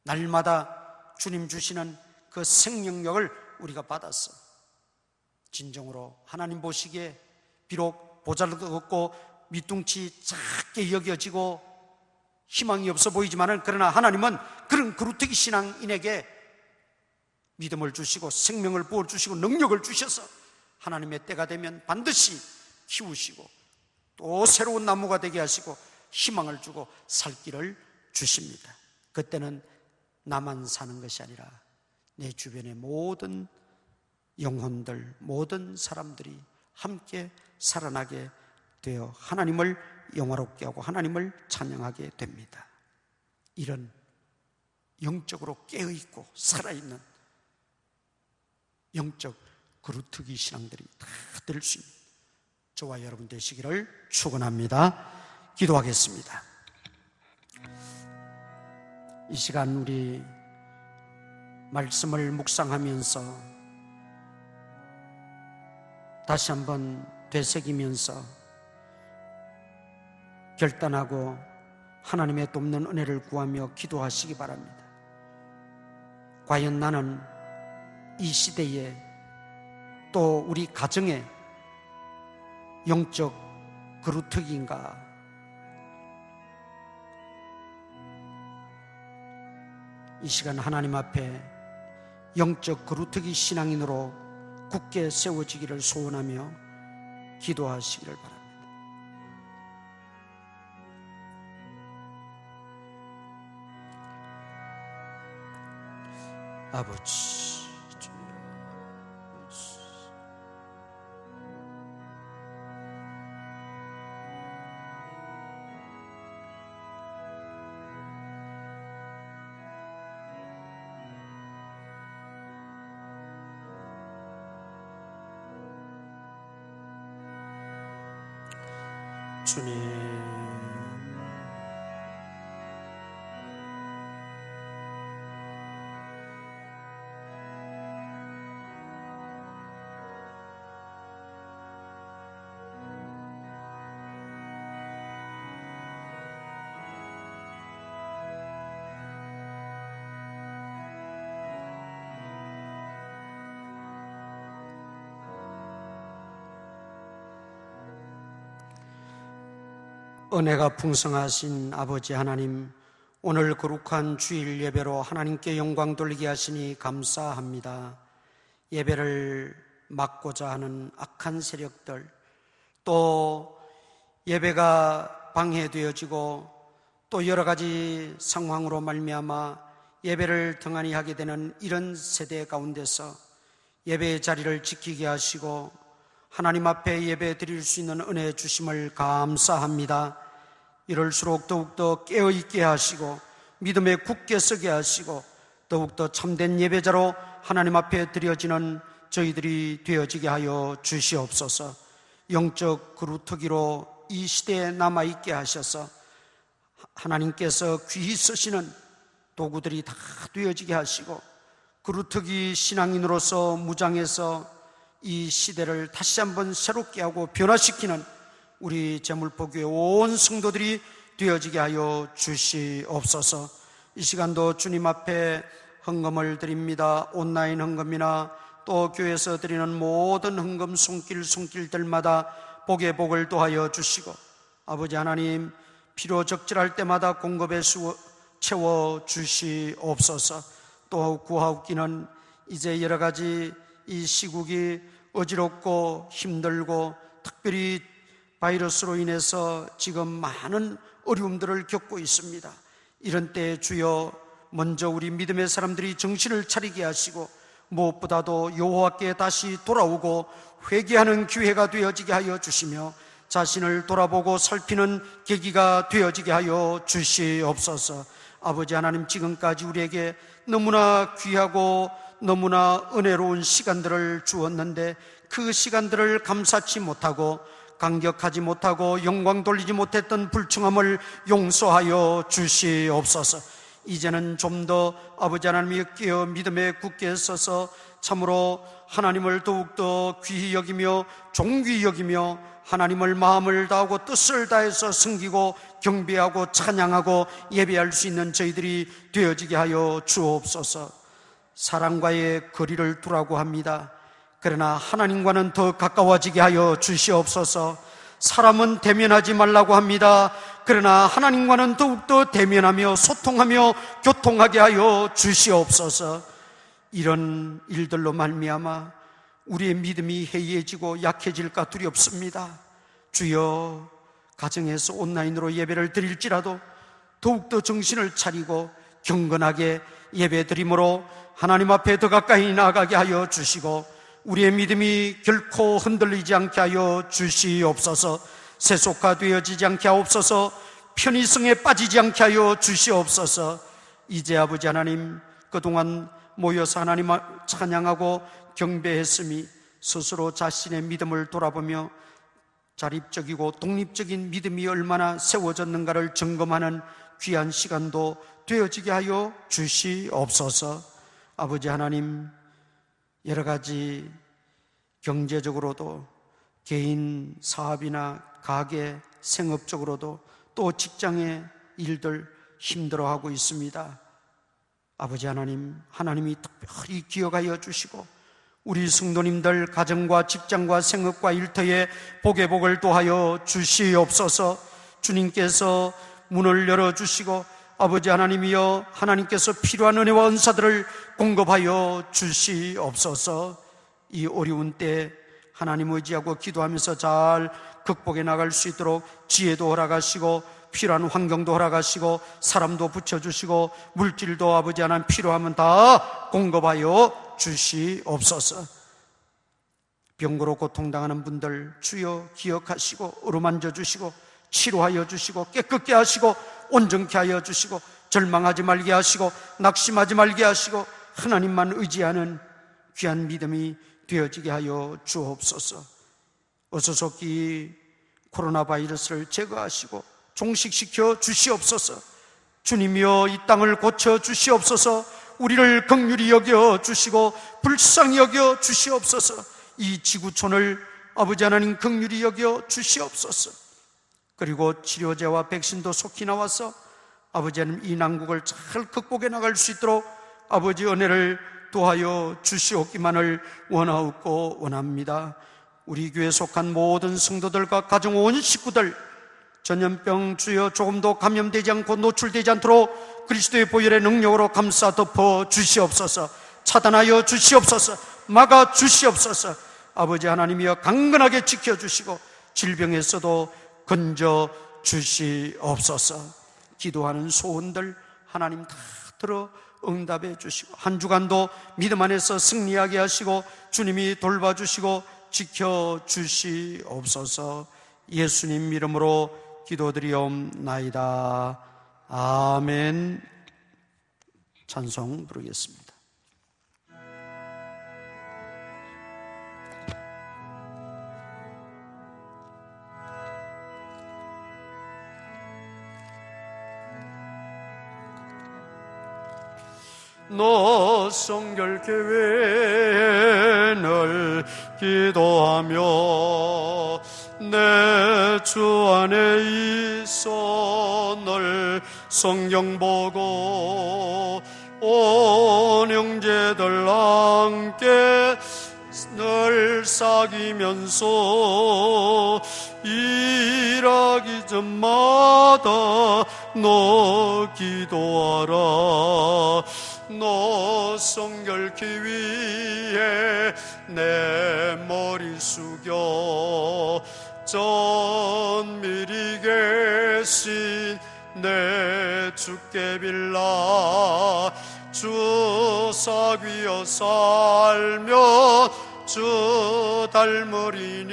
날마다 주님 주시는 그 생명력을 우리가 받아서 진정으로 하나님 보시기에 비록 보잘도 없고 밑둥치 작게 여겨지고 희망이 없어 보이지만은, 그러나 하나님은 그런 거루터기 신앙인에게 믿음을 주시고 생명을 부어주시고 능력을 주셔서 하나님의 때가 되면 반드시 키우시고 또 새로운 나무가 되게 하시고 희망을 주고 살 길을 주십니다. 그때는 나만 사는 것이 아니라 내 주변의 모든 영혼들, 모든 사람들이 함께 살아나게 되어 하나님을 영화롭게 하고 하나님을 찬양하게 됩니다. 이런 영적으로 깨어있고 살아있는 영적 거루터기 신앙들이 다 될 수 있는 저와 여러분 되시기를 축원합니다. 기도하겠습니다. 이 시간 우리 말씀을 묵상하면서 다시 한번 되새기면서 결단하고 하나님의 돕는 은혜를 구하며 기도하시기 바랍니다. 과연 나는 이 시대에 또 우리 가정에 영적 그루터기인가? 이 시간 하나님 앞에 영적 그루터기 신앙인으로 굳게 세워지기를 소원하며 기도하시기를 바랍니다. 아버지, 주여, 주님, 은혜가 풍성하신 아버지 하나님, 오늘 거룩한 주일 예배로 하나님께 영광 돌리게 하시니 감사합니다. 예배를 막고자 하는 악한 세력들, 또 예배가 방해되어지고 또 여러 가지 상황으로 말미암아 예배를 등한히 하게 되는 이런 세대 가운데서 예배의 자리를 지키게 하시고 하나님 앞에 예배 드릴 수 있는 은혜 주심을 감사합니다. 이럴수록 더욱더 깨어있게 하시고 믿음에 굳게 서게 하시고 더욱더 참된 예배자로 하나님 앞에 드려지는 저희들이 되어지게 하여 주시옵소서. 영적 그루터기로 이 시대에 남아있게 하셔서 하나님께서 귀히 쓰시는 도구들이 다 되어지게 하시고 그루터기 신앙인으로서 무장해서 이 시대를 다시 한번 새롭게 하고 변화시키는 우리 제물포교회 온 성도들이 되어지게 하여 주시옵소서. 이 시간도 주님 앞에 헌금을 드립니다. 온라인 헌금이나 또 교회에서 드리는 모든 헌금 손길들마다 복의 복을 더하여 주시고 아버지 하나님 필요 적절할 때마다 공급에 채워 주시옵소서. 또 구하옵기는 이제 여러 가지 이 시국이 어지럽고 힘들고 특별히 바이러스로 인해서 지금 많은 어려움들을 겪고 있습니다. 이런 때에 주여 먼저 우리 믿음의 사람들이 정신을 차리게 하시고 무엇보다도 여호와께 다시 돌아오고 회개하는 기회가 되어지게 하여 주시며 자신을 돌아보고 살피는 계기가 되어지게 하여 주시옵소서. 아버지 하나님, 지금까지 우리에게 너무나 귀하고 너무나 은혜로운 시간들을 주었는데 그 시간들을 감사치 못하고 감격하지 못하고 영광 돌리지 못했던 불충함을 용서하여 주시옵소서. 이제는 좀 더 아버지 하나님이 깨어 믿음에 굳게 서서 참으로 하나님을 더욱더 귀히 여기며 존귀히 여기며 하나님을 마음을 다하고 뜻을 다해서 섬기고 경배하고 찬양하고 예배할 수 있는 저희들이 되어지게 하여 주옵소서. 사랑과의 거리를 두라고 합니다. 그러나 하나님과는 더 가까워지게 하여 주시옵소서. 사람은 대면하지 말라고 합니다. 그러나 하나님과는 더욱더 대면하며 소통하며 교통하게 하여 주시옵소서. 이런 일들로 말미암아 우리의 믿음이 해이해지고 약해질까 두렵습니다. 주여, 가정에서 온라인으로 예배를 드릴지라도 더욱더 정신을 차리고 경건하게 예배드림으로 하나님 앞에 더 가까이 나아가게 하여 주시고 우리의 믿음이 결코 흔들리지 않게 하여 주시옵소서. 세속화되어지지 않게 하옵소서. 편의성에 빠지지 않게 하여 주시옵소서. 이제 아버지 하나님, 그동안 모여서 하나님 찬양하고 경배했음이 스스로 자신의 믿음을 돌아보며 자립적이고 독립적인 믿음이 얼마나 세워졌는가를 점검하는 귀한 시간도 되어지게 하여 주시옵소서. 아버지 하나님, 여러 가지 경제적으로도 개인 사업이나 가게, 생업적으로도 또 직장의 일들 힘들어하고 있습니다. 아버지 하나님, 하나님이 특별히 기억하여 주시고 우리 성도님들 가정과 직장과 생업과 일터에 복의 복을 더하여 주시옵소서. 주님께서 문을 열어주시고 아버지 하나님이여, 하나님께서 필요한 은혜와 은사들을 공급하여 주시옵소서. 이 어려운 때 하나님 의지하고 기도하면서 잘 극복해 나갈 수 있도록 지혜도 허락하시고 필요한 환경도 허락하시고 사람도 붙여주시고 물질도 아버지 하나님 필요하면 다 공급하여 주시옵소서. 병고로 고통당하는 분들 주여 기억하시고 어루만져 주시고 치료하여 주시고 깨끗게 하시고 온전케 하여 주시고 절망하지 말게 하시고 낙심하지 말게 하시고 하나님만 의지하는 귀한 믿음이 되어지게 하여 주옵소서. 어서속히 코로나 바이러스를 제거하시고 종식시켜 주시옵소서. 주님이여, 이 땅을 고쳐 주시옵소서. 우리를 긍휼히 여겨 주시고 불쌍히 여겨 주시옵소서. 이 지구촌을 아버지 하나님 긍휼히 여겨 주시옵소서. 그리고 치료제와 백신도 속히 나와서 아버지 하나님 이 난국을 잘 극복해 나갈 수 있도록 아버지 은혜를 도하여 주시옵기만을 원하옵고 원합니다. 우리 교회에 속한 모든 성도들과 가정 온 식구들 전염병 주여 조금도 감염되지 않고 노출되지 않도록 그리스도의 보혈의 능력으로 감싸 덮어 주시옵소서. 차단하여 주시옵소서. 막아 주시옵소서. 아버지 하나님이여 강건하게 지켜주시고 질병에서도 건져 주시옵소서. 기도하는 소원들 하나님 다 들어 응답해 주시고 한 주간도 믿음 안에서 승리하게 하시고 주님이 돌봐주시고 지켜주시옵소서. 예수님 이름으로 기도드리옵나이다. 아멘. 찬송 부르겠습니다. 너 성결교회에 늘 기도하며 내 주 안에 있어 늘 성경 보고 온 형제들 함께 늘 사귀면서 일하기 전마다 너 기도하라. 너 성결케 위해 내 머리 숙여 전밀히 계신 내 주께 빌라. 주 사귀어 살며 주 닮으리니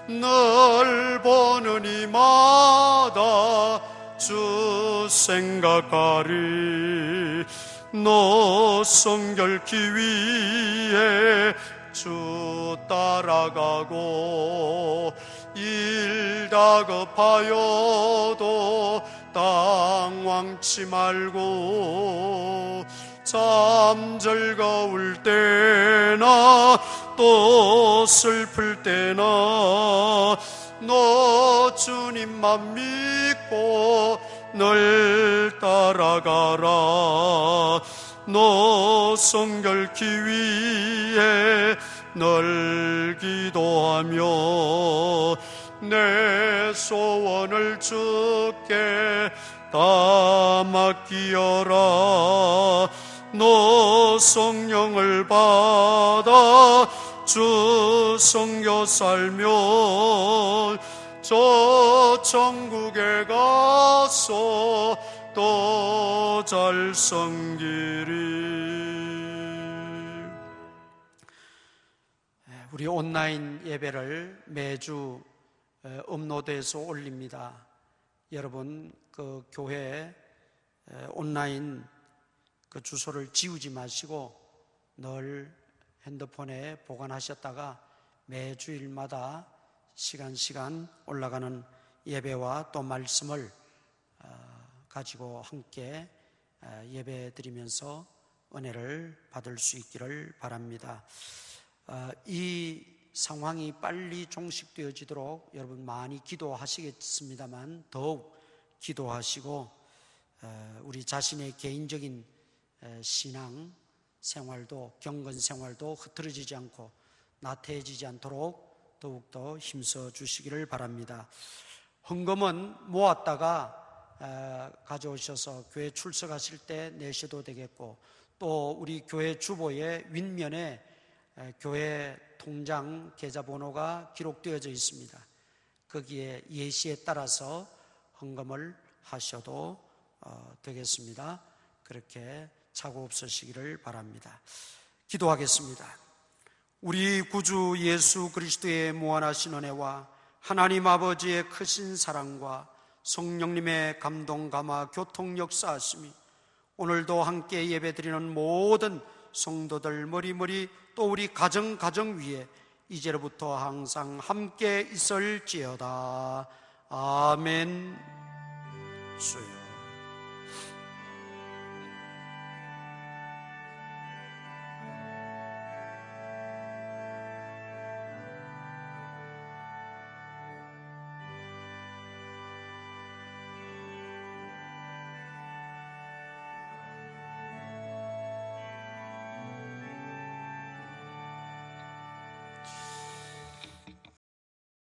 늘 보는 이마다 주 생각하리. 너 성결케 위해 주 따라가고 일 다급하여도 당황치 말고 참 즐거울 때나 또 슬플 때나 너 주님만 믿고 늘 따라가라. 너 성결케 위해 늘 기도하며 내 소원을 주께 다 맡기어라. 너 성령을 받아 주 섬겨 살며 저 천국에 가서 또 잘 섬기리. 우리 온라인 예배를 매주 업로드해서 올립니다. 여러분 그 교회 온라인 그 주소를 지우지 마시고 늘 핸드폰에 보관하셨다가 매주일마다 시간 올라가는 예배와 또 말씀을 가지고 함께 예배 드리면서 은혜를 받을 수 있기를 바랍니다. 이 상황이 빨리 종식되어지도록 여러분 많이 기도하시겠습니다만 더욱 기도하시고 우리 자신의 개인적인 신앙 생활도, 경건 생활도 흐트러지지 않고 나태해지지 않도록 더욱더 힘써 주시기를 바랍니다. 헌금은 모았다가 가져오셔서 교회 출석하실 때 내셔도 되겠고, 또 우리 교회 주보의 윗면에 교회 통장 계좌번호가 기록되어져 있습니다. 거기에 예시에 따라서 헌금을 하셔도 되겠습니다. 그렇게 착오 없으시기를 바랍니다. 기도하겠습니다. 우리 구주 예수 그리스도의 무한하신 은혜와 하나님 아버지의 크신 사랑과 성령님의 감동 감화 교통 역사하심이 오늘도 함께 예배드리는 모든 성도들 머리머리 또 우리 가정 위에 이제로부터 항상 함께 있을지어다. 아멘. 주여.